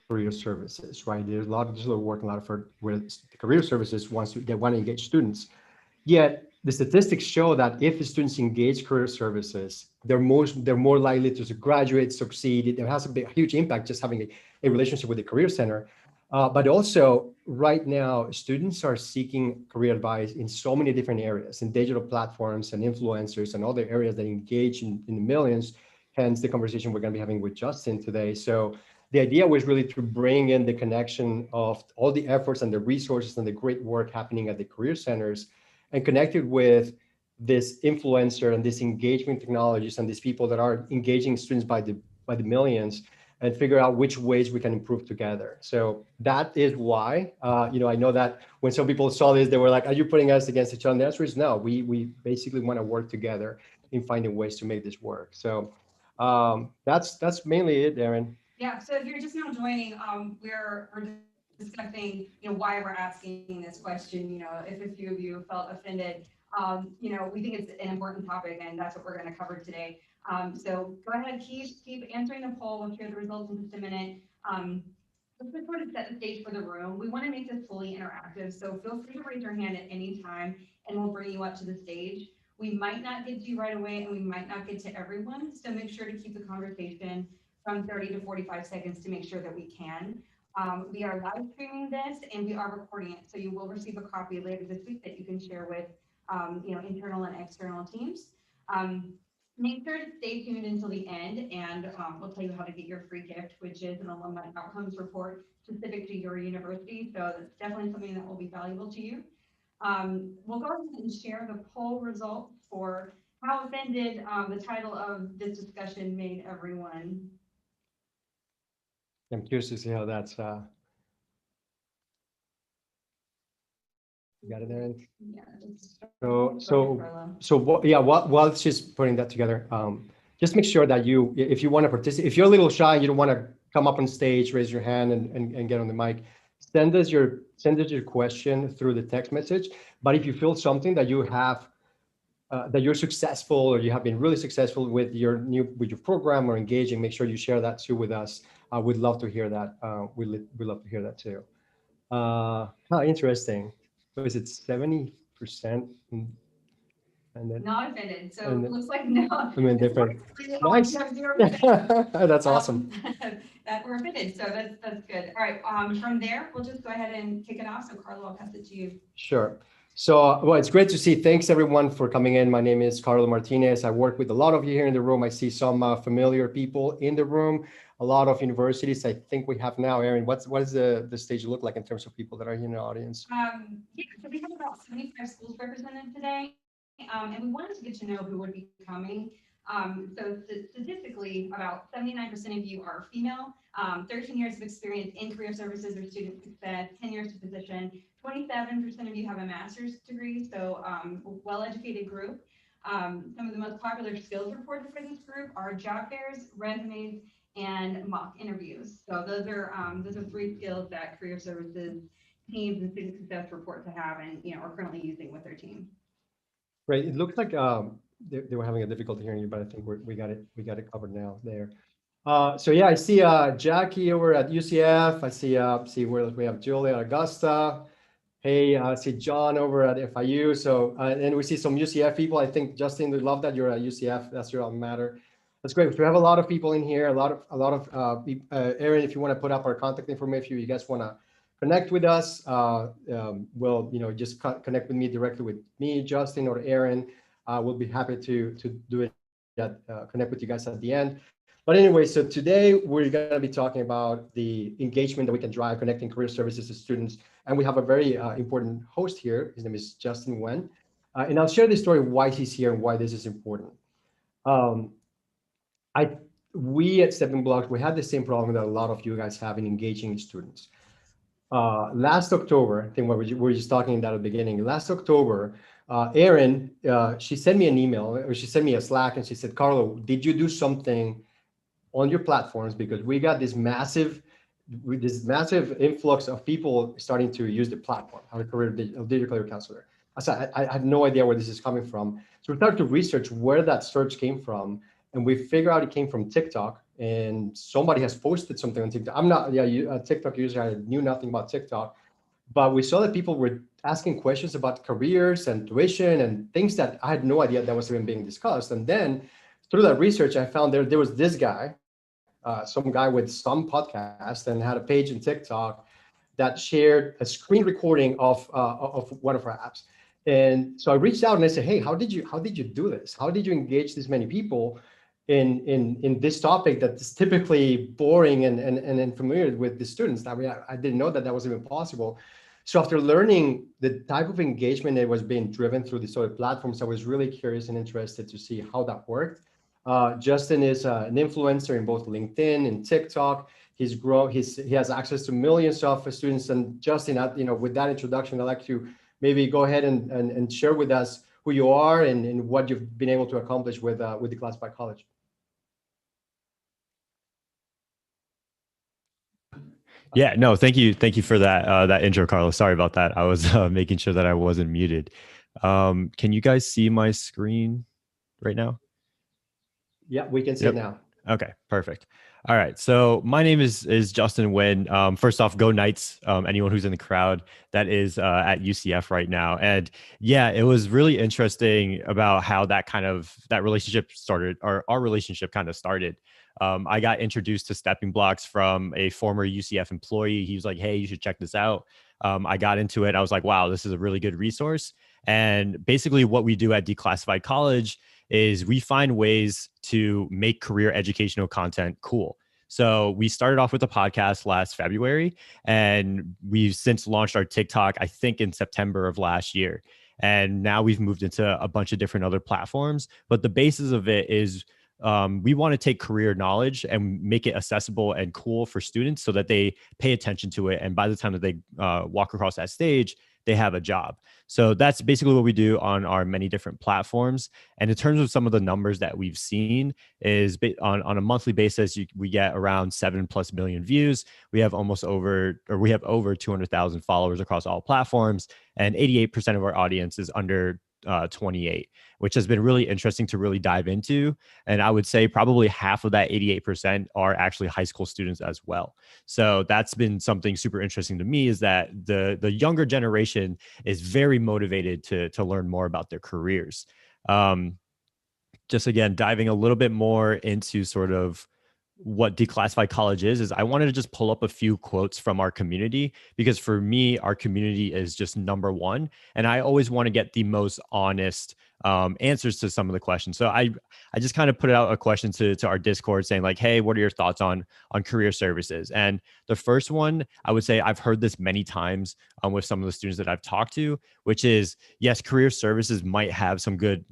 career services, right? There's a lot of digital work, a lot of for where the career services they want to engage students. Yet the statistics show that if the students engage career services, they're more likely to graduate, succeed. It has a huge impact just having a relationship with the career center. But also, right now, students are seeking career advice in so many different areas, in digital platforms and influencers and other areas that engage in the millions. Hence, the conversation we're going to be having with Justin today. So the idea was really to bring in the connection of all the efforts and the resources and the great work happening at the career centers and connected with this influencer and this engagement technologies and these people that are engaging students by the millions and figure out which ways we can improve together. So that is why, I know that when some people saw this, they were like, are you putting us against each other? And the answer is no, we basically want to work together in finding ways to make this work. So that's mainly it, Aaron. Yeah, so if you're just now joining, we're discussing, why we're asking this question. If a few of you felt offended, we think it's an important topic, and that's what we're going to cover today. So go ahead, keep answering the poll. We'll share the results in just a minute. Let's just sort of set the stage for the room. We want to make this fully interactive, so feel free to raise your hand at any time, and we'll bring you up to the stage. We might not get to you right away, and we might not get to everyone, so make sure to keep the conversation from 30 to 45 seconds to make sure that we can. We are live streaming this and we are recording it, so you will receive a copy later this week that you can share with internal and external teams. Make sure to stay tuned until the end, and we'll tell you how to get your free gift, which is an alumni outcomes report specific to your university. So that's definitely something that will be valuable to you. We'll go ahead and share the poll results for how offended the title of this discussion made everyone. I'm curious to see how that's you got it, Aaron? Yeah. While she's putting that together, just make sure that if you want to participate, if you're a little shy, you don't want to come up on stage, raise your hand and get on the mic, send us your question through the text message. But if you feel something that you have, that you're successful or you have been really successful with your program or engaging, make sure you share that too with us. We'd love to hear that. We'd love to hear that too. Interesting. Was it 70%? And then Not offended. So it looks like no. I mean, different. Nice. That's awesome. That we're offended. So that's good. All right. From there, we'll just go ahead and kick it off. So Carlo, I'll pass it to you. Sure. So, well, it's great to see. Thanks everyone for coming in. My name is Carlo Martinez. I work with a lot of you here in the room. I see some familiar people in the room. A lot of universities. I think we have now, Aaron. What does the stage look like in terms of people that are here in the audience? Yeah, so we have about 75 schools represented today, and we wanted to get to know who would be coming. So statistically, about 79% of you are female, 13 years of experience in career services or student success, 10 years to position. 27% of you have a master's degree, so well-educated group. Some of the most popular skills reported for this group are job fairs, resumes, and mock interviews. So those are 3 skills that career services teams and student success report to have and are currently using with their team. Right. It looks like they were having a difficulty hearing you, but I think we got it covered now there. So yeah, I see Jackie over at UCF. I see where we have Julia at Augusta. Hey, I see John over at FIU. So and we see some UCF people. I think Justin, we love that you're at UCF. That's your alma mater. That's great. We have a lot of people in here. A lot of Aaron, if you want to put up our contact information, if you guys want to connect with us, well, just connect with me directly with me, Justin, or Aaron. We'll be happy to do it. Connect with you guys at the end. But anyway, so today we're going to be talking about the engagement that we can drive connecting career services to students. And we have a very important host here. His name is Justin Nguyen. And I'll share the story of why he's here and why this is important. We at Stepping Blocks, we had the same problem that a lot of you guys have in engaging students. Last October, I think we were just talking at the beginning. Last October, Erin, she sent me an email, or she sent me a Slack, and she said, "Carlo, did you do something on your platforms? Because we got this massive influx of people starting to use the platform, our digital career counselor." I had no idea where this is coming from. So we started to research where that search came from, and we figured out it came from TikTok. and somebody has posted something on TikTok. I'm not, a TikTok user. I knew nothing about TikTok, but we saw that people were asking questions about careers and tuition and things that I had no idea that was even being discussed. And then through that research, I found there was this guy, some guy with some podcast, and had a page in TikTok that shared a screen recording of one of our apps. And so I reached out and I said, hey, how did you do this? How did you engage this many people in this topic that is typically boring and unfamiliar with the students? I mean, I didn't know that that was even possible. So after learning the type of engagement that was being driven through these sort of platforms, I was really curious and interested to see how that worked. Justin is an influencer in both LinkedIn and TikTok. He has access to millions of students. And Justin, with that introduction, I'd like to maybe go ahead and share with us who you are and what you've been able to accomplish with Declassified College. Yeah, no, thank you for that intro, Carlos. Sorry about that. I was making sure that I wasn't muted. Can you guys see my screen right now? Yeah, we can see it now. Okay, perfect. All right. So my name is Justin Nguyen. First off, go Knights. Anyone who's in the crowd that is at UCF right now. And yeah, it was really interesting about how that relationship started, or our relationship kind of started. I got introduced to Stepping Blocks from a former UCF employee. He was like, hey, you should check this out. I got into it. I was like, wow, this is a really good resource. And basically what we do at Declassified College is we find ways to make career educational content cool. So we started off with a podcast last February, and we've since launched our TikTok, I think in September of last year. And now we've moved into a bunch of different other platforms. But the basis of it is we want to take career knowledge and make it accessible and cool for students so that they pay attention to it. And by the time that they walk across that stage, they have a job. So that's basically what we do on our many different platforms. And in terms of some of the numbers that we've seen is on a monthly basis, we get around 7+ million views. We have over 200,000 followers across all platforms, and 88% of our audience is under 28, which has been really interesting to really dive into. And I would say probably half of that 88% are actually high school students as well. So that's been something super interesting to me, is that the younger generation is very motivated to learn more about their careers. Just again, diving a little bit more into sort of what Declassified College is I wanted to just pull up a few quotes from our community, because for me, our community is just number one. And I always want to get the most honest answers to some of the questions. So I just kind of put out a question to our Discord saying like, hey, what are your thoughts on career services? And the first one, I would say I've heard this many times with some of the students that I've talked to, which is, yes, career services might have some good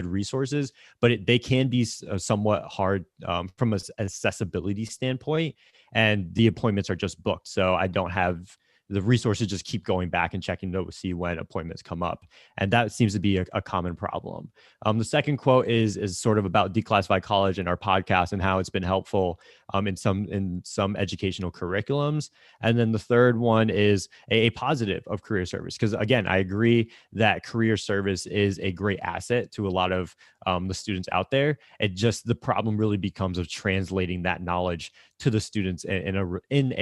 resources, but they can be somewhat hard from an accessibility standpoint, and the appointments are just booked. So I don't have the resources, just keep going back and checking to see when appointments come up. And that seems to be a common problem. The second quote is sort of about Declassified College and our podcast and how it's been helpful in some educational curriculums. And then the third one is a positive of career service. Because again, I agree that career service is a great asset to a lot of the students out there. It just, the problem really becomes of translating that knowledge to the students in a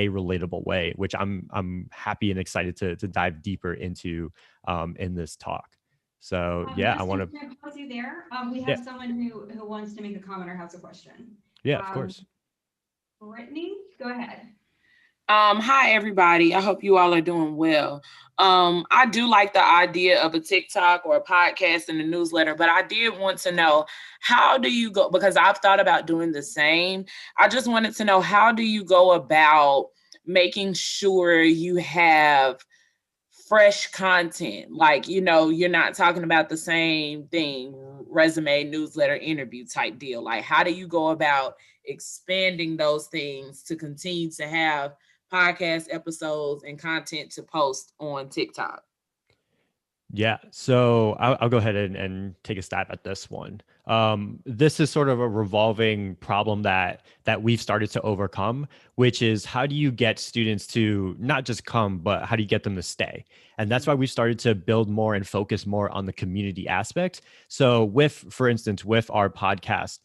relatable way, which I'm happy and excited to dive deeper into in this talk. So yeah, I want to pause you there. We have someone who wants to make a comment or has a question. Yeah, of course. Brittany, go ahead. Hi, everybody. I hope you all are doing well. I do like the idea of a TikTok or a podcast and a newsletter, but I did want to know, how do you go, because I've thought about doing the same. I just wanted to know, how do you go about making sure you have fresh content? Like, you're not talking about the same thing, resume, newsletter, interview type deal. Like, how do you go about expanding those things to continue to have podcast episodes and content to post on TikTok? Yeah, so I'll go ahead and take a stab at this one. This is sort of a revolving problem that we've started to overcome, which is how do you get students to not just come, but how do you get them to stay? And that's why we started to build more and focus more on the community aspect. So for instance, with our podcast,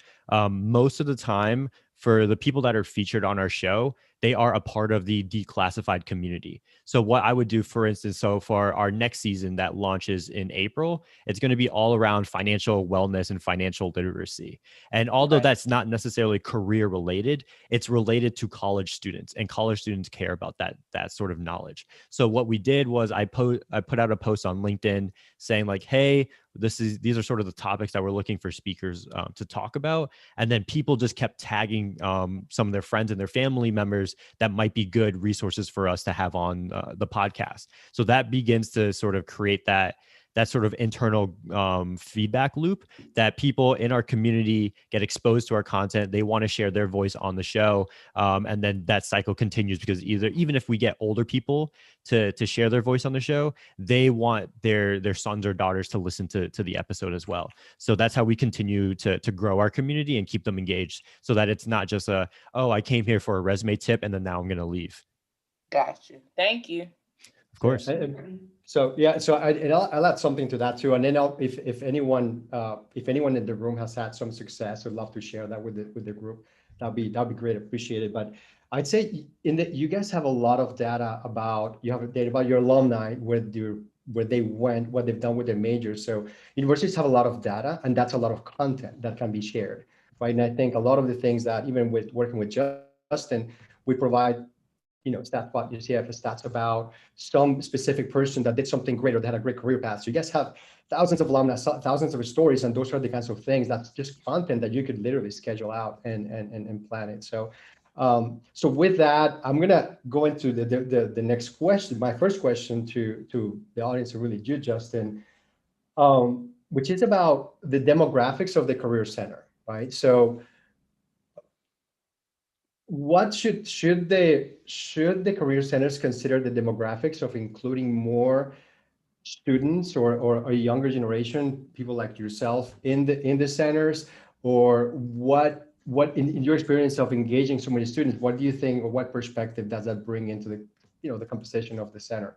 most of the time for the people that are featured on our show, they are a part of the declassified community. So what I would do, for instance, so for our next season that launches in April, it's going to be all around financial wellness and financial literacy. And although Okay. that's not necessarily career related, it's related to college students, and college students care about that sort of knowledge. So what we did was I put out a post on LinkedIn saying like, hey, these are sort of the topics that we're looking for speakers to talk about, and then people just kept tagging some of their friends and their family members that might be good resources for us to have on the podcast. So that begins to sort of create that sort of internal feedback loop that people in our community get exposed to our content. They want to share their voice on the show. And then that cycle continues because even if we get older people to share their voice on the show, they want their sons or daughters to listen to the episode as well. So that's how we continue to grow our community and keep them engaged so that it's not just oh, I came here for a resume tip and then now I'm going to leave. Got you. Thank you. Of course. So yeah, so I'll add something to that too, and then if anyone in the room has had some success, I'd love to share that with the group. That'd be great, appreciated. But I'd say you guys have a lot of data about your alumni, where they went, what they've done with their majors. So universities have a lot of data, and that's a lot of content that can be shared, right? And I think a lot of the things that even with working with Justin, we provide stats, you see stats about some specific person that did something great or that had a great career path. So you guys have thousands of alumni, thousands of stories, and those are the kinds of things that's just content that you could literally schedule out and plan it. So so with that, I'm gonna go into the next question. My first question to the audience, and really you, Justin, which is about the demographics of the Career Center, right? So what should the career centers consider the demographics of including more students or a younger generation, people like yourself in the centers, or what in your experience of engaging so many students, what do you think, or what perspective does that bring into the composition of the center?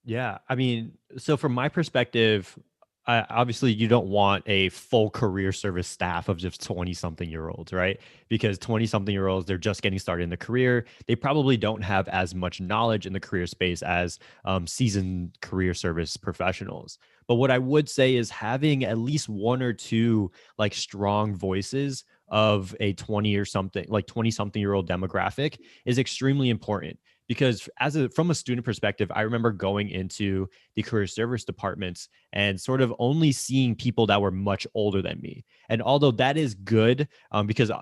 Yeah, I mean, so from my perspective, obviously you don't want a full career service staff of just 20 something year olds, right? Because 20 something year olds, they're just getting started in the career. They probably don't have as much knowledge in the career space as seasoned career service professionals. But what I would say is having at least one or two like strong voices of a 20 or something, like 20 something year old demographic is extremely important. Because from a student perspective, I remember going into the career service departments and sort of only seeing people that were much older than me. And although that is good, because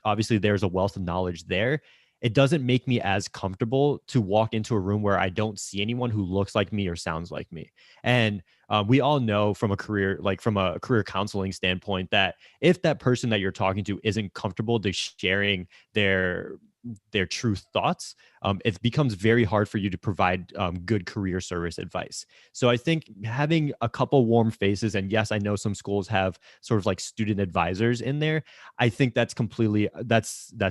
obviously there's a wealth of knowledge there, it doesn't make me as comfortable to walk into a room where I don't see anyone who looks like me or sounds like me. And we all know from a career counseling standpoint that if that person that you're talking to isn't comfortable to sharing their true thoughts, it becomes very hard for you to provide good career service advice. So I think having a couple warm faces, and yes, I know some schools have sort of like student advisors in there. I think that's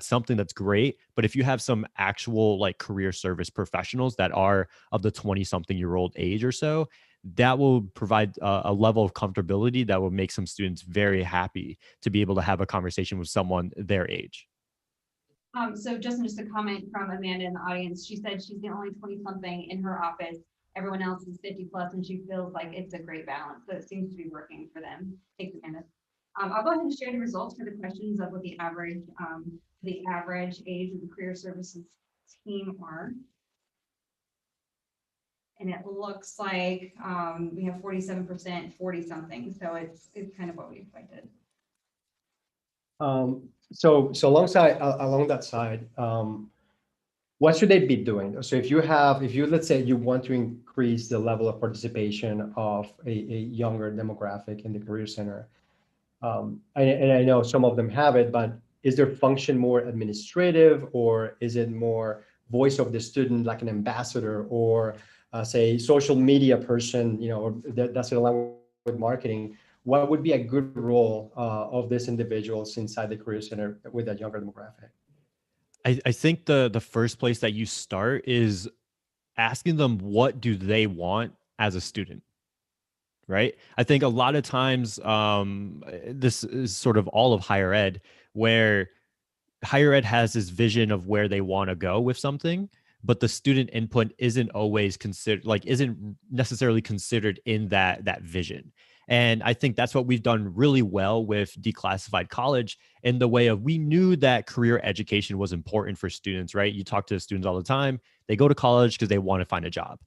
something that's great. But if you have some actual like career service professionals that are of the 20 something year old age or so, that will provide a level of comfortability that will make some students very happy to be able to have a conversation with someone their age. So Justin, just a comment from Amanda in the audience. She said she's the only 20 something in her office. Everyone else is 50 plus, and she feels like it's a great balance. So it seems to be working for them. Thanks, Amanda. I'll go ahead and share the results for the questions of what the average age of the career services team are. And it looks like we have 47%, 40 something. So it's kind of what we expected. So along that side, what should they be doing? So if you let's say you want to increase the level of participation of a younger demographic in the career center, and I know some of them have it, but is their function more administrative, or is it more voice of the student, like an ambassador, or say social media person, or that's in line with marketing, what would be a good role of these individuals inside the Career Center with that younger demographic? I think the first place that you start is asking them, what do they want as a student? Right. I think a lot of times this is sort of all of higher ed, where higher ed has this vision of where they want to go with something, but the student input isn't always considered, like isn't necessarily considered in that vision. And I think that's what we've done really well with Declassified College, in the way of, we knew that career education was important for students, right? You talk to students all the time. They go to college because they want to find a job.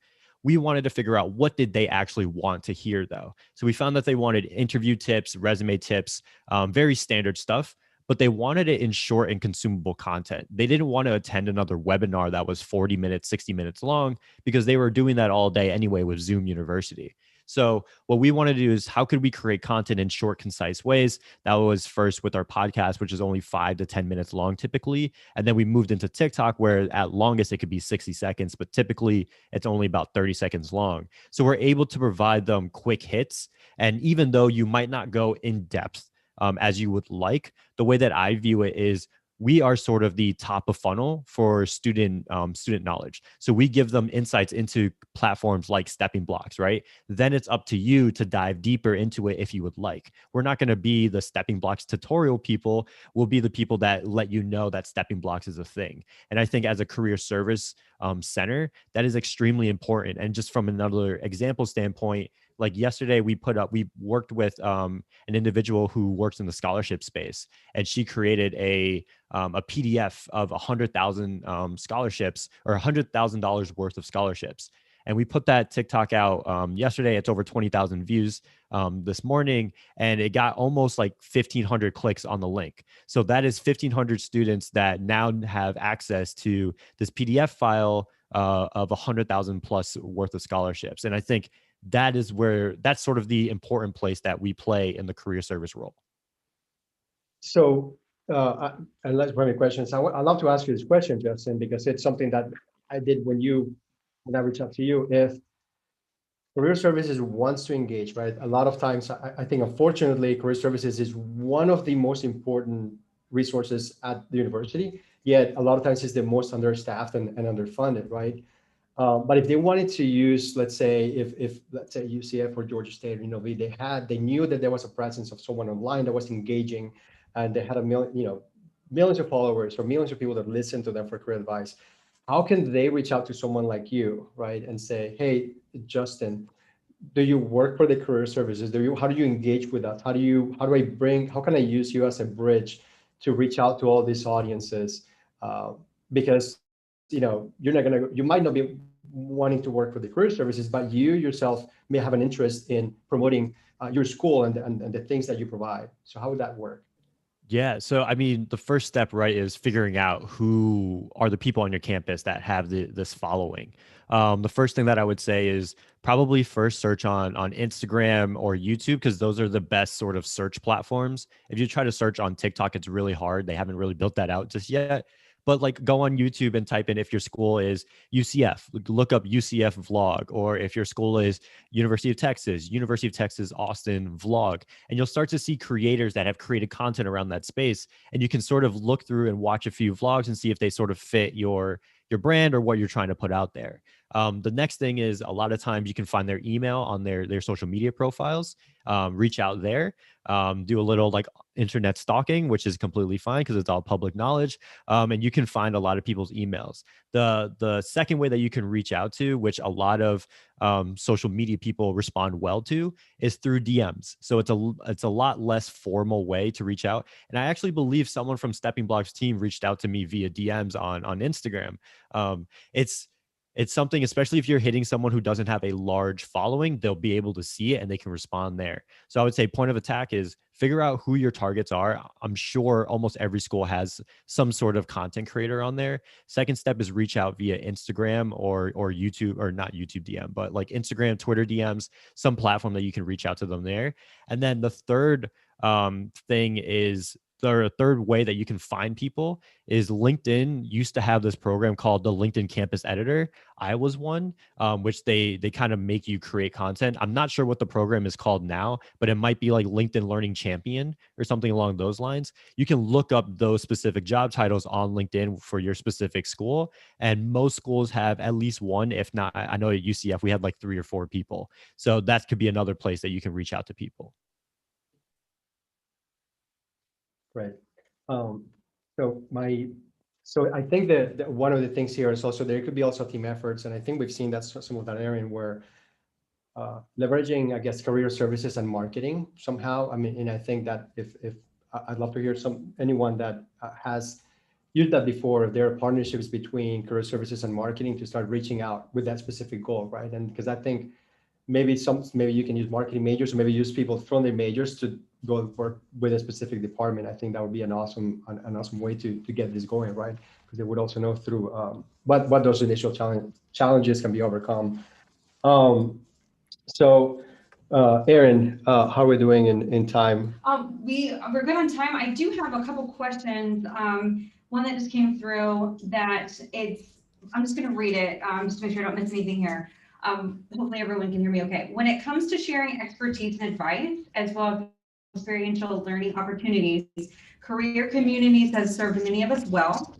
We wanted to figure out, what did they actually want to hear, though? So we found that they wanted interview tips, resume tips, very standard stuff, but they wanted it in short and consumable content. They didn't want to attend another webinar that was 40 minutes, 60 minutes long, because they were doing that all day anyway with Zoom University. So what we want to do is, how could we create content in short, concise ways? That was first with our podcast, which is only 5 to 10 minutes long typically. And then we moved into TikTok, where at longest it could be 60 seconds, but typically it's only about 30 seconds long. So we're able to provide them quick hits. And even though you might not go in depth as you would like, the way that I view it is, we are sort of the top of funnel for student knowledge. So we give them insights into platforms like Stepping Blocks, right? Then it's up to you to dive deeper into it if you would like. We're not going to be the Stepping Blocks tutorial people. We'll be the people that let you know that Stepping Blocks is a thing. And I think as a career service center, that is extremely important. And just from another example standpoint, like yesterday, we worked with an individual who works in the scholarship space, and she created a PDF of 100,000 scholarships, or $100,000 worth of scholarships. And we put that TikTok out yesterday. It's over 20,000 views this morning, and it got almost like 1,500 clicks on the link. So that is 1,500 students that now have access to this PDF file of 100,000 plus worth of scholarships. And I think that's sort of the important place that we play in the career service role. So, unless you have any questions, I'd love to ask you this question, Justin, because it's something that I did when I reached out to you. If career services wants to engage, right? A lot of times, I think, unfortunately, career services is one of the most important resources at the university, yet a lot of times it's the most understaffed and underfunded, right? But if they wanted to use, let's say, if let's say UCF or Georgia State or UNLV, they knew that there was a presence of someone online that was engaging, and they had millions of followers or millions of people that listen to them for career advice. How can they reach out to someone like you, right, and say, "Hey, Justin, do you work for the career services? How do you engage with us? How can I use you as a bridge to reach out to all these audiences?" Because you might not be wanting to work for the career services, but you yourself may have an interest in promoting your school and the things that you provide. So how would that work? Yeah. So, I mean, the first step, right, is figuring out who are the people on your campus that have this following. The first thing that I would say is probably first search on Instagram or YouTube, because those are the best sort of search platforms. If you try to search on TikTok, it's really hard. They haven't really built that out just yet. But like, go on YouTube and type in, if your school is UCF, look up UCF vlog, or if your school is University of Texas Austin vlog, and you'll start to see creators that have created content around that space, and you can sort of look through and watch a few vlogs and see if they sort of fit your brand or what you're trying to put out there. The next thing is, a lot of times you can find their email on their social media profiles, reach out there, do a little like internet stalking, which is completely fine because it's all public knowledge. And you can find a lot of people's emails. The second way that you can reach out to, which a lot of social media people respond well to, is through DMs. So it's a lot less formal way to reach out. And I actually believe someone from Stepping Blocks team reached out to me via DMs on Instagram. It's something, especially if you're hitting someone who doesn't have a large following, they'll be able to see it and they can respond there. So I would say point of attack is figure out who your targets are. I'm sure almost every school has some sort of content creator on there. Second step is reach out via Instagram or YouTube, or not YouTube DM, but like Instagram, Twitter DMs, some platform that you can reach out to them there. And then the third thing is the third way that you can find people is LinkedIn used to have this program called the LinkedIn Campus Editor. I was one, which they kind of make you create content. I'm not sure what the program is called now, but it might be like LinkedIn Learning Champion or something along those lines. You can look up those specific job titles on LinkedIn for your specific school. And most schools have at least one, if not, I know at UCF, we had like 3 or 4 people. So that could be another place that you can reach out to people. Right. Um, so I think that one of the things here is also there could be also team efforts, and I think we've seen that some of that area where leveraging, I guess, career services and marketing somehow. I mean, and I think that if I'd love to hear anyone that has used that before, if there are partnerships between career services and marketing to start reaching out with that specific goal, right? And because I think maybe you can use marketing majors, or maybe use people from the majors to go work with a specific department. I think that would be an awesome way to get this going, right? Because they would also know through what those initial challenges can be overcome. So, Erin, how are we doing in time? We're good on time. I do have a couple questions. One that just came through I'm just going to read it just to make sure I don't miss anything here. Hopefully everyone can hear me okay. When it comes to sharing expertise and advice, as well as experiential learning opportunities, career communities has served many of us well.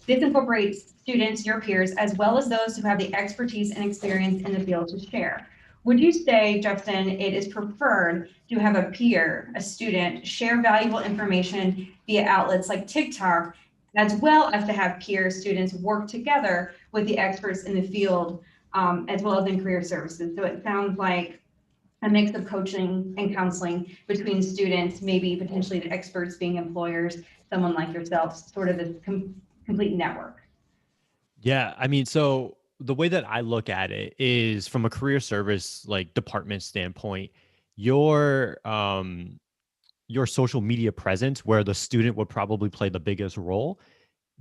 This incorporates students, your peers, as well as those who have the expertise and experience in the field to share. Would you say, Justin, it is preferred to have a peer, a student, share valuable information via outlets like TikTok, as well as to have peer students work together with the experts in the field, as well as in career services? So it sounds like a mix of coaching and counseling between students, maybe potentially the experts being employers, someone like yourself, sort of this complete network. Yeah, I mean, so the way that I look at it is from a career service like department standpoint, your social media presence, where the student would probably play the biggest role,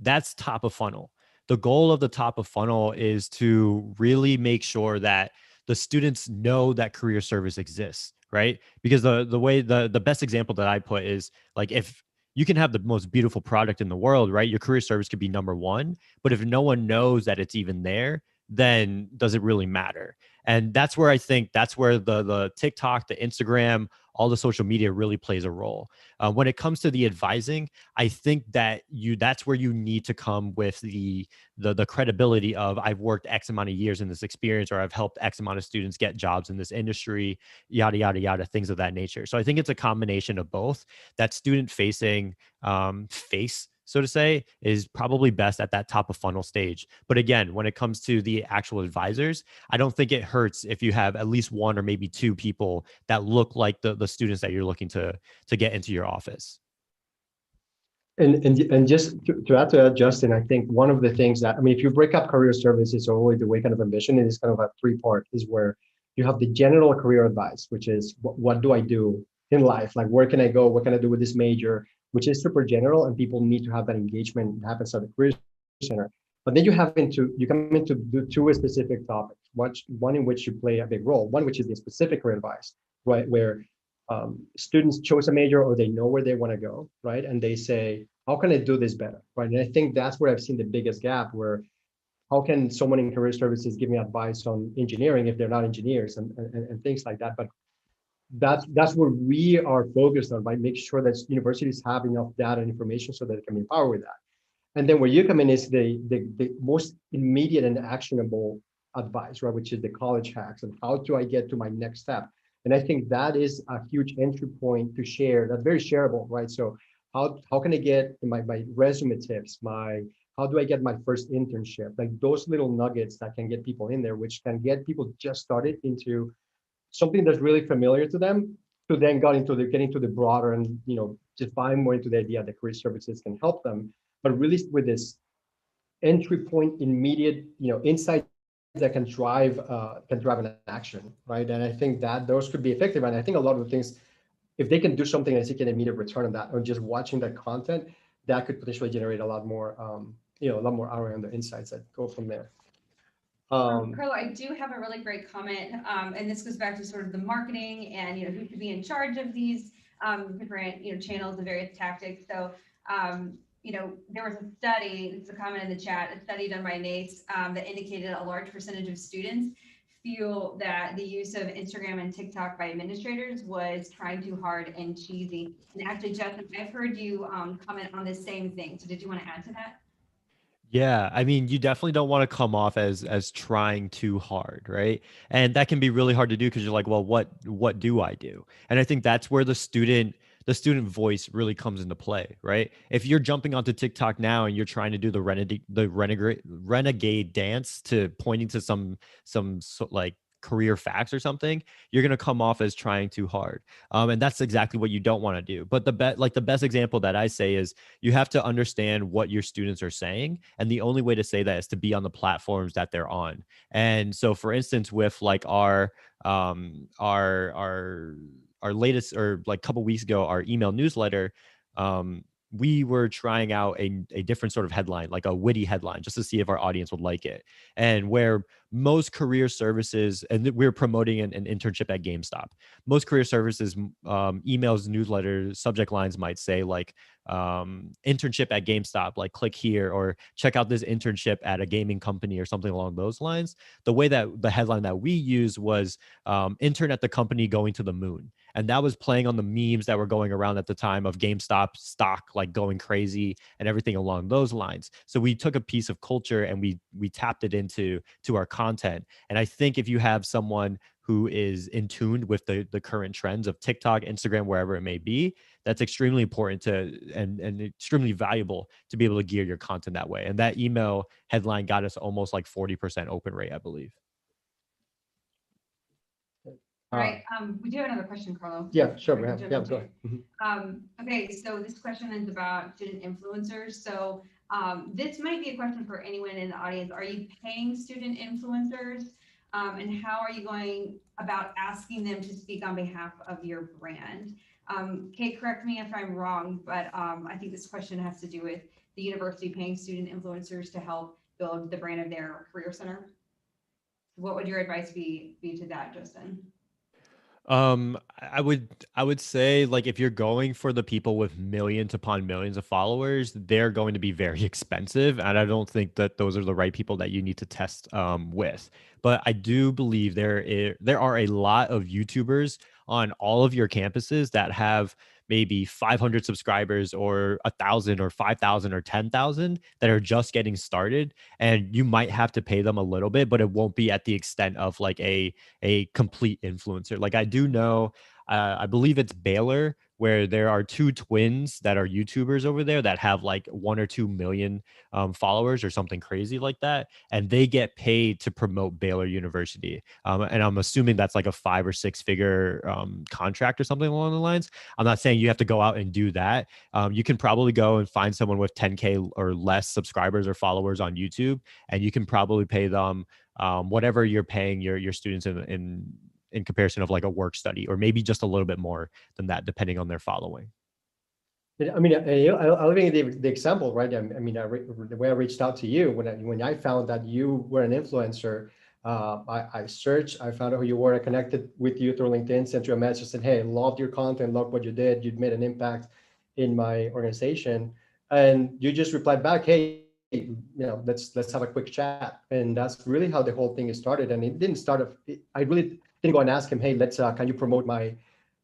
that's top of funnel. The goal of the top of funnel is to really make sure that the students know that career service exists, right? Because the best example that I put is like, if you can have the most beautiful product in the world, right? Your career service could be number one, but if no one knows that it's even there, then does it really matter? And that's where I think that's where the TikTok, the Instagram, all the social media really plays a role. When it comes to the advising, I think that that's where you need to come with the credibility of, I've worked X amount of years in this experience, or I've helped X amount of students get jobs in this industry, yada, yada, yada, things of that nature. So I think it's a combination of both. That student facing face, so to say, is probably best at that top of funnel stage. But again, when it comes to the actual advisors, I don't think it hurts if you have at least one or maybe two people that look like the students that you're looking to get into your office. And just to add to that, Justin, I think one of the things that, I mean, if you break up career services or Way the Way kind of ambition, it is kind of a 3-part, is where you have the general career advice, which is what do I do in life? Like, where can I go? What can I do with this major? Which is super general, and people need to have that engagement. It happens at the career center. But then you come into the 2 specific topics. One in which you play a big role, one which is the specific career advice, right? Where students chose a major, or they know where they want to go, right? And they say, how can I do this better, right? And I think that's where I've seen the biggest gap, where how can someone in career services give me advice on engineering if they're not engineers, and things like that. But that's where we are focused on, by making sure that universities have enough data and information so that they can be empowered with that. And then where you come in is the most immediate and actionable advice, right? Which is the college hacks, and how do I get to my next step? And I think that is a huge entry point to share. That's very shareable, right? So how can I get my resume tips, how do I get my first internship? Like those little nuggets that can get people in there, which can get people just started into something that's really familiar to them, to then get into the broader, and just buy more into the idea that career services can help them, but really with this entry point, immediate insights that can drive an action, right? And I think that those could be effective. And I think a lot of the things, if they can do something and see an immediate return on that, or just watching that content, that could potentially generate a lot more ROI on the insights that go from there. Carlo, I do have a really great comment, and this goes back to sort of the marketing and who should be in charge of these different, channels and various tactics. So, there was a study, it's a comment in the chat, a study done by NACE that indicated a large percentage of students feel that the use of Instagram and TikTok by administrators was trying too hard and cheesy. And actually, Justin, I've heard you comment on the same thing. So did you want to add to that? Yeah, I mean, you definitely don't want to come off as trying too hard, right? And that can be really hard to do because you're like, well, what do I do? And I think that's where the student voice really comes into play, right? If you're jumping onto TikTok now and you're trying to do the renegade dance to pointing to like career facts or something, you're going to come off as trying too hard. And that's exactly what you don't want to do. But the best example that I say is you have to understand what your students are saying, and the only way to say that is to be on the platforms that they're on. And so for instance, with like our latest, or like a couple weeks ago, our email newsletter, we were trying out a different sort of headline, like a witty headline, just to see if our audience would like it. And where most career services, and we're promoting an internship at GameStop, most career services emails, newsletters, subject lines might say like internship at GameStop, like click here, or check out this internship at a gaming company or something along those lines. The way that the headline that we used was intern at the company going to the moon. And that was playing on the memes that were going around at the time of GameStop stock like going crazy and everything along those lines. So we took a piece of culture and we tapped it into our content. And I think if you have someone who is in tune with the current trends of TikTok, Instagram, wherever it may be, that's extremely important to and extremely valuable to be able to gear your content that way. And that email headline got us almost like 40% open rate, I believe. All right. We do have another question, Carlo. Yeah, sure. We can Yeah, jump go into ahead. it. Okay, so this question is about student influencers. So this might be a question for anyone in the audience. Are you paying student influencers? And how are you going about asking them to speak on behalf of your brand? Kate, correct me if I'm wrong, but I think this question has to do with the university paying student influencers to help build the brand of their career center. What would your advice be to that, Justin? I would say, like, if you're going for the people with millions upon millions of followers, they're going to be very expensive, and I don't think that those are the right people that you need to test with. But I do believe there are a lot of YouTubers on all of your campuses that have maybe 500 subscribers or 1,000 or 5,000 or 10,000 that are just getting started, and you might have to pay them a little bit, but it won't be at the extent of like a complete influencer. Like I do know, I believe it's Baylor, where there are two twins that are YouTubers over there that have like 1 or 2 million followers or something crazy like that, and they get paid to promote Baylor University. And I'm assuming that's like a 5 or 6 figure contract or something along the lines. I'm not saying you have to go out and do that. You can probably go and find someone with 10K or less subscribers or followers on YouTube, and you can probably pay them whatever you're paying your students in comparison of like a work study, or maybe just a little bit more than that, depending on their following. I mean, I'll give you the example, right? I mean, the way I reached out to you when I found that you were an influencer, I searched, I found out who you were, I connected with you through LinkedIn, sent you a message, said, hey, loved your content, loved what you did, you'd made an impact in my organization, and you just replied back, hey, let's have a quick chat, and that's really how the whole thing is started. And it didn't start. I really didn't go and ask him, hey, let's can you promote my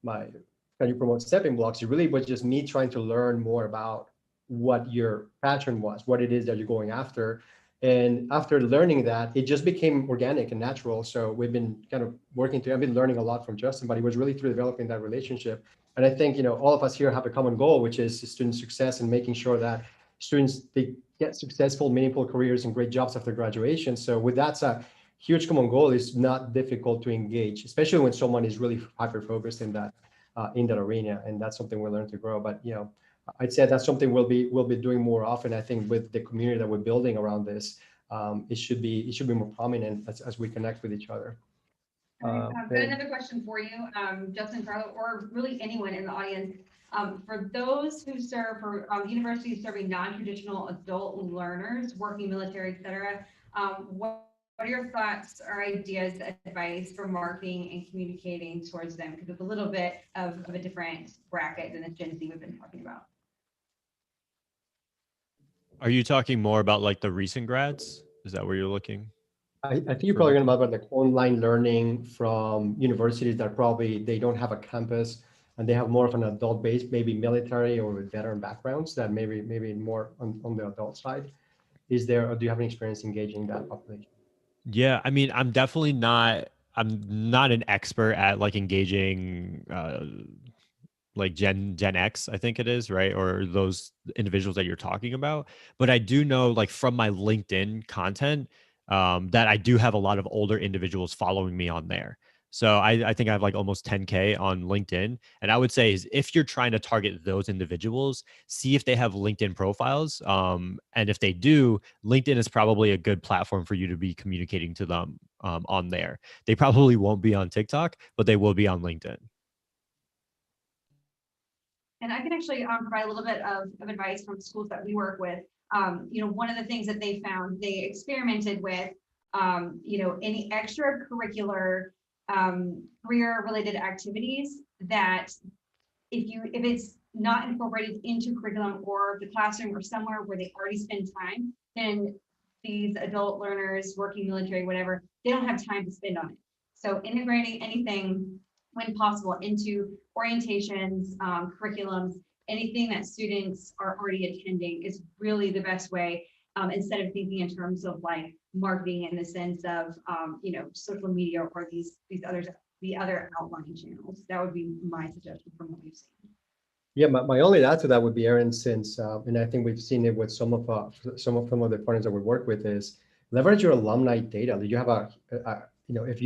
can you promote stepping blocks? It really was just me trying to learn more about what your passion was, what it is that you're going after. And after learning that, it just became organic and natural. So we've been kind of working together. I've been learning a lot from Justin, but it was really through developing that relationship. And I think, all of us here have a common goal, which is student success and making sure that students, they get successful, meaningful careers and great jobs after graduation. So with that, a huge common goal is not difficult to engage, especially when someone is really hyper-focused in that arena, and that's something we're learning to grow. But I'd say that's something we'll be doing more often. I think with the community that we're building around this, it should be more prominent as we connect with each other. I've got another question for you, Justin, Carlo, or really anyone in the audience. For those who serve, for universities serving non-traditional adult learners, working military, et cetera, what are your thoughts or ideas, advice for marketing and communicating towards them? Because it's a little bit of a different bracket than the Gen Z we've been talking about. Are you talking more about like the recent grads? Is that where you're looking? I think you're probably going to talk about like online learning from universities that probably they don't have a campus and they have more of an adult base, maybe military or with veteran backgrounds that maybe more on the adult side. Is there, or do you have any experience engaging that population? Yeah, I mean, I'm not an expert at like engaging like Gen X, I think it is, right? Or those individuals that you're talking about. But I do know, like from my LinkedIn content, that I do have a lot of older individuals following me on there. So I think I have like almost 10K on LinkedIn. And I would say is if you're trying to target those individuals, see if they have LinkedIn profiles. And if they do, LinkedIn is probably a good platform for you to be communicating to them on there. They probably won't be on TikTok, but they will be on LinkedIn. And I can actually provide a little bit of advice from schools that we work with. One of the things that they found, they experimented with, any extracurricular career-related activities that if it's not incorporated into curriculum or the classroom or somewhere where they already spend time, then these adult learners, working military, whatever, they don't have time to spend on it. So integrating anything when possible into orientations, curriculums, anything that students are already attending is really the best way, instead of thinking in terms of like marketing in the sense of, social media or the other outlying channels. That would be my suggestion from what we've seen. Yeah, my only add to that would be, Aaron, since, and I think we've seen it with some of the partners that we work with, is leverage your alumni data. You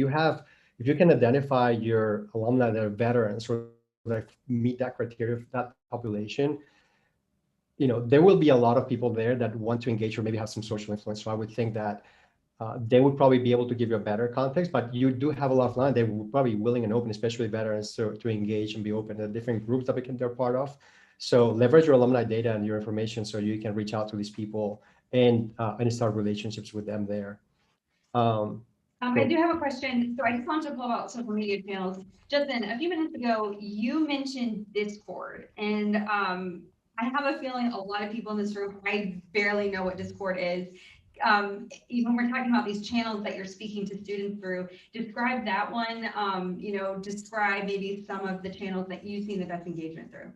have if you can identify your alumni that are veterans or that meet that criteria of that population, there will be a lot of people there that want to engage or maybe have some social influence. So I would think that they would probably be able to give you a better context, but you do have a lot of line. They will probably be willing and open, especially veterans, to engage and be open to different groups that they're part of. So leverage your alumni data and your information so you can reach out to these people and start relationships with them there. I do have a question. So I just wanted to pull out social media channels. Justin, a few minutes ago, you mentioned Discord, and I have a feeling a lot of people in this room, I barely know what Discord is. Even we're talking about these channels that you're speaking to students through, describe that one, describe maybe some of the channels that you've seen the best engagement through.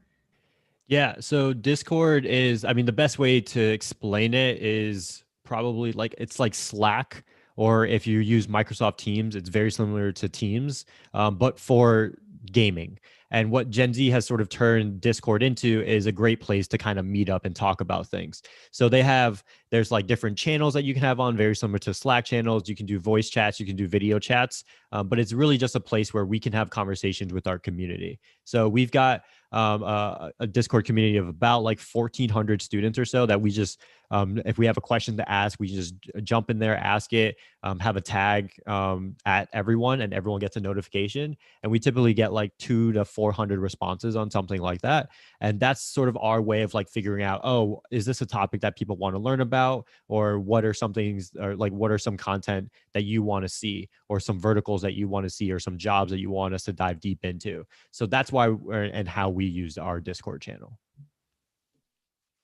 Yeah, so Discord is, I mean, the best way to explain it is probably like it's like Slack, or if you use Microsoft Teams, it's very similar to Teams, but for gaming. And what Gen Z has sort of turned Discord into is a great place to kind of meet up and talk about things. So there's like different channels that you can have on, very similar to Slack channels. You can do voice chats, you can do video chats, but it's really just a place where we can have conversations with our community. So we've got a Discord community of about like 1,400 students or so that we just, if we have a question to ask, we just jump in there, ask it, have a tag at everyone, and everyone gets a notification. And we typically get like 200 to 400 responses on something like that. And that's sort of our way of like figuring out, oh, is this a topic that people want to learn about? Or what are some things, or like what are some content that you want to see, or some verticals that you want to see, or some jobs that you want us to dive deep into? So that's why and how we use our Discord channel.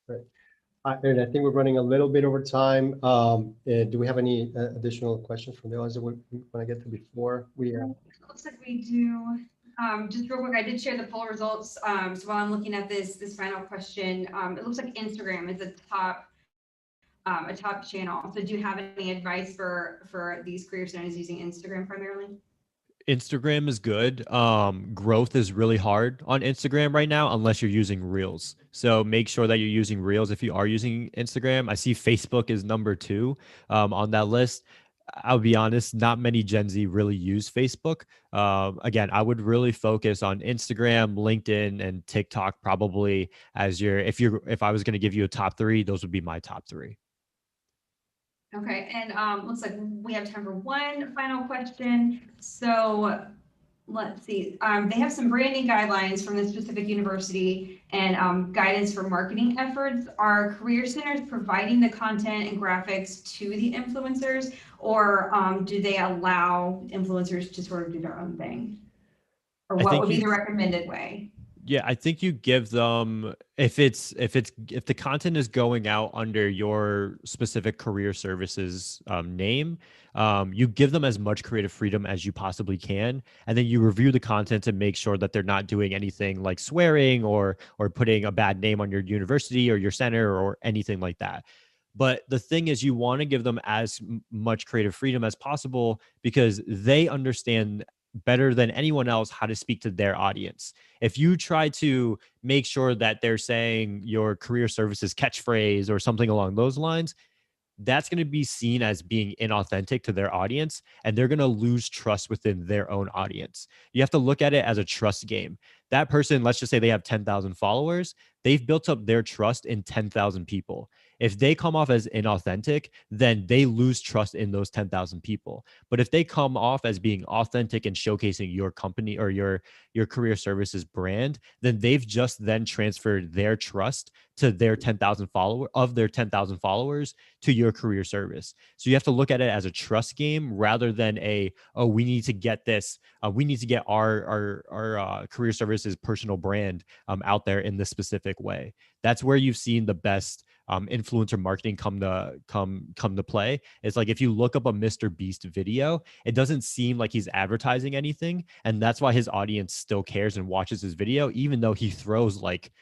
Right. And I think we're running a little bit over time. Do we have any additional questions from the audience that we want to get to before we? It looks like we do. Just real quick, I did share the poll results. So while I'm looking at this final question, it looks like Instagram is a top channel. So do you have any advice for these career centers using Instagram primarily? Instagram is good. Growth is really hard on Instagram right now, unless you're using Reels. So make sure that you're using Reels if you are using Instagram. I see Facebook is number 2 on that list. I'll be honest, not many Gen Z really use Facebook. Again, I would really focus on Instagram, LinkedIn, and TikTok probably as if I was going to give you a top 3, those would be my top 3. Okay, and looks like we have time for one final question. So let's see. They have some branding guidelines from the specific university and guidance for marketing efforts. Are career centers providing the content and graphics to the influencers, or do they allow influencers to sort of do their own thing? Or I what think would be you the recommended way? Yeah, I think you give them, if the content is going out under your specific career services name, you give them as much creative freedom as you possibly can, and then you review the content to make sure that they're not doing anything like swearing or putting a bad name on your university or your center or anything like that. But the thing is, you want to give them as much creative freedom as possible because they understand better than anyone else how to speak to their audience. If you try to make sure that they're saying your career services catchphrase or something along those lines, that's going to be seen as being inauthentic to their audience, and they're going to lose trust within their own audience. You have to look at it as a trust game. That person, let's just say they have 10,000 followers, they've built up their trust in 10,000 people. If they come off as inauthentic, then they lose trust in those 10,000 people. But if they come off as being authentic and showcasing your company or your career services brand, then they've just then transferred their trust to their 10,000 followers to your career service. So you have to look at it as a trust game rather than we need to get this, we need to get our career services personal brand out there in this specific way. That's where you've seen the best influencer marketing come to play. It's like if you look up a Mr. Beast video, it doesn't seem like he's advertising anything, and that's why his audience still cares and watches his video, even though he throws like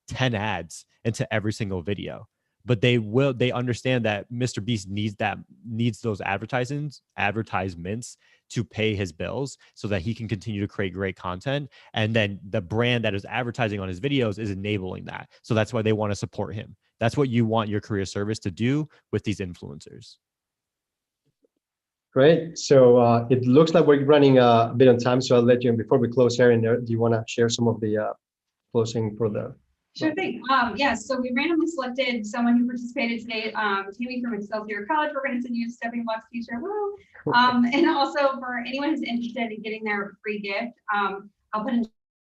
10 ads into every single video. But they understand that Mr. Beast needs those advertisements to pay his bills so that he can continue to create great content. And then the brand that is advertising on his videos is enabling that. So that's why they want to support him. That's what you want your career service to do with these influencers. Great. So it looks like we're running a bit on time. So I'll let you, before we close, Erin, do you want to share some of the closing for the... Sure thing. Yes, so we randomly selected someone who participated today, Tammy from Excelsior College. We're going to send you a Stepping Blocks t-shirt. And also for anyone who's interested in getting their free gift, I'll put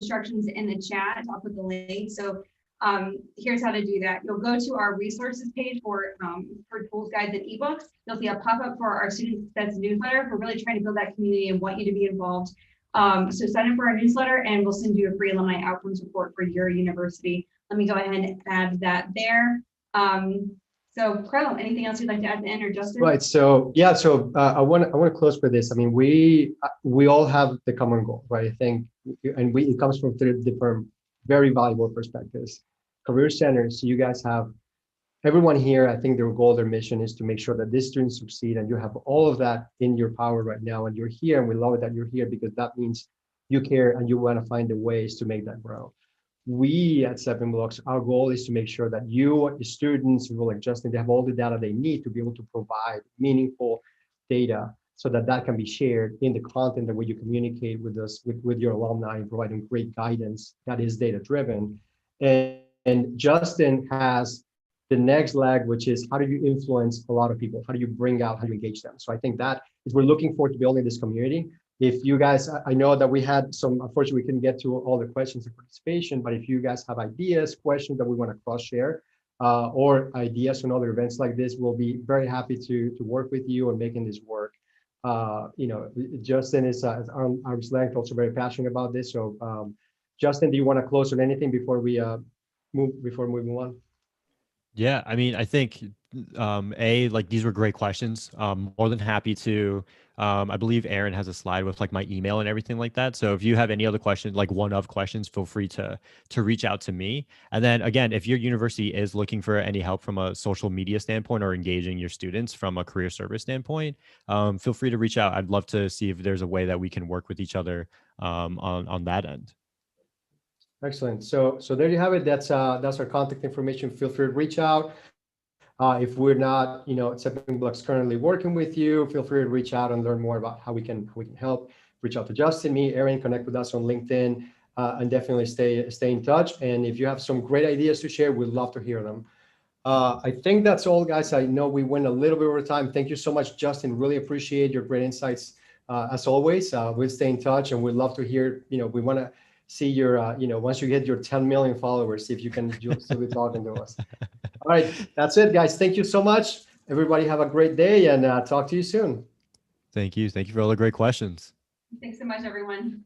instructions in the chat. I'll put the link. So here's how to do that. You'll go to our resources page for tools, guides, and ebooks. You'll see a pop-up for our Student Success newsletter. We're really trying to build that community and want you to be involved. So sign up for our newsletter and we'll send you a free alumni outcomes report for your university. Let me go ahead and add that there. So Carlo, anything else you'd like to add to end, or Justin? Right. So yeah. So I want to close with this. I mean, we all have the common goal, right? I think, and it comes from 3 different very valuable perspectives. Career centers. So you guys have everyone here. I think their goal, their mission is to make sure that these students succeed, and you have all of that in your power right now. And you're here, and we love it that you're here because that means you care and you want to find the ways to make that grow. We at Stepping Blocks, our goal is to make sure that you, the students, people like Justin, they have all the data they need to be able to provide meaningful data so that that can be shared in the content, the way you communicate with us, with your alumni, and providing great guidance that is data driven. And Justin has the next leg, which is how do you influence a lot of people? How do you bring out, how do you engage them? So I think that is, we're looking forward to building this community. If you guys, I know that we had some, unfortunately, we couldn't get to all the questions and participation, but if you guys have ideas, questions that we want to cross-share, or ideas on other events like this, we'll be very happy to work with you on making this work. Justin is arm's length, also very passionate about this. So Justin, do you want to close on anything before we move on? Yeah, I mean, I think like these were great questions. More than happy to. I believe Erin has a slide with like my email and everything like that. So if you have any other questions, like one-of questions, feel free to reach out to me. And then again, if your university is looking for any help from a social media standpoint or engaging your students from a career service standpoint, feel free to reach out. I'd love to see if there's a way that we can work with each other on that end. Excellent. So there you have it. That's our contact information. Feel free to reach out. If we're not, Stepping Blocks currently working with you, feel free to reach out and learn more about how we can help. Reach out to Justin, me, Erin, connect with us on LinkedIn, and definitely stay in touch. And if you have some great ideas to share, we'd love to hear them. I think that's all, guys. I know we went a little bit over time. Thank you so much, Justin. Really appreciate your great insights as always. We'll stay in touch, and we'd love to hear. We want to see your, once you get your 10 million followers, see if you can still be talking to us. All right, that's it, guys. Thank you so much. Everybody have a great day, and talk to you soon. Thank you. Thank you for all the great questions. Thanks so much, everyone.